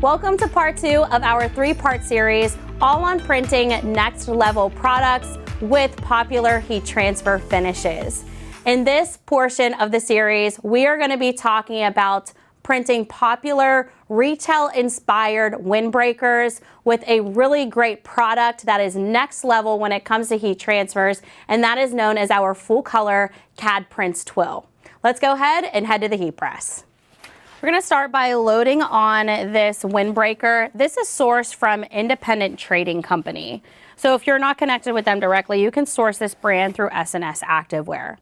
Welcome to part 2 of our 3-part series, all on printing next level products with popular heat transfer finishes. In this portion of the series, we are going to be talking about printing popular retail-inspired windbreakers with a really great product that is next level when it comes to heat transfers, and that is known as our full-color CADPRINTZ TWILL. Let's go ahead and head to the heat press. We're going to start by loading on this windbreaker. This is sourced from Independent Trading Company. So if you're not connected with them directly, you can source this brand through S&S Activewear.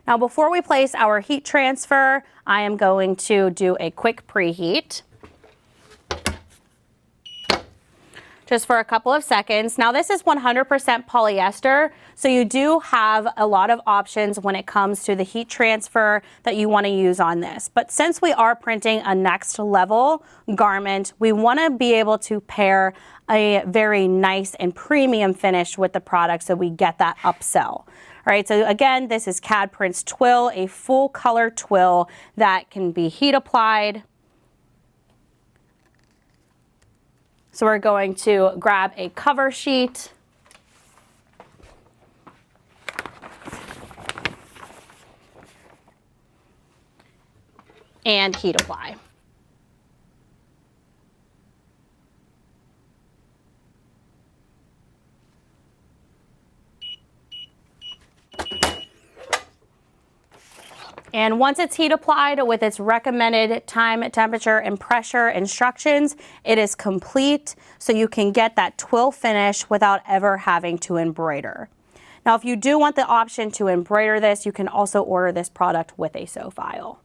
Now, before we place our heat transfer, I am going to do a quick preheat. Just for a couple of seconds. Now, this is 100% polyester, so you do have a lot of options when it comes to the heat transfer that you want to use on this. But since we are printing a next level garment, we want to be able to pair a very nice and premium finish with the product so we get that upsell. All right, so again, this is CADPRINTZ TWILL, a full color twill that can be heat applied. So we're going to grab a cover sheet. And heat apply. And once it's heat applied with its recommended time, temperature, and pressure instructions, it is complete, so you can get that twill finish without ever having to embroider. Now, if you do want the option to embroider this, you can also order this product with a sew file.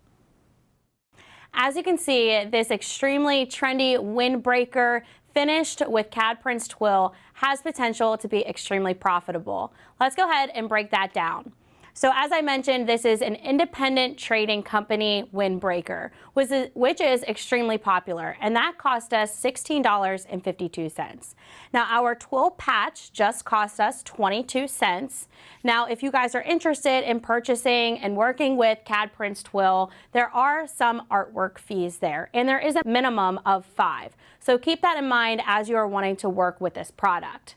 As you can see, this extremely trendy windbreaker finished with CADPRINTZ TWILL has potential to be extremely profitable. Let's go ahead and break that down. So as I mentioned, this is an independent trading company windbreaker, which is extremely popular, and that cost us $16.52. Now, our twill patch just cost us 22 cents. Now, if you guys are interested in purchasing and working with CADPRINTZ TWILL, there are some artwork fees there, and there is a minimum of 5. So keep that in mind as you are wanting to work with this product.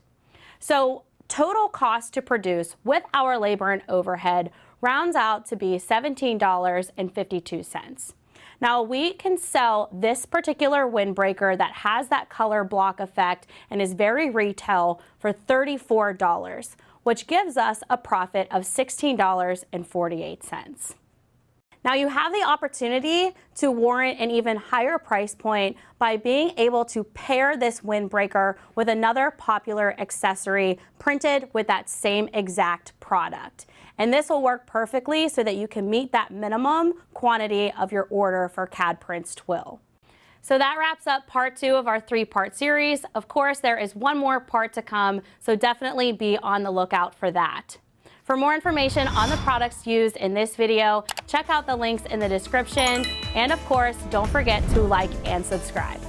So total cost to produce with our labor and overhead rounds out to be $17.52. Now, we can sell this particular windbreaker that has that color block effect and is very retail for $34, which gives us a profit of $16.48. Now, you have the opportunity to warrant an even higher price point by being able to pair this windbreaker with another popular accessory printed with that same exact product. And this will work perfectly so that you can meet that minimum quantity of your order for CADPRINTZ TWILL. So that wraps up part 2 of our 3-part series. Of course, there is one more part to come, so definitely be on the lookout for that. For more information on the products used in this video, check out the links in the description. And of course, don't forget to like and subscribe.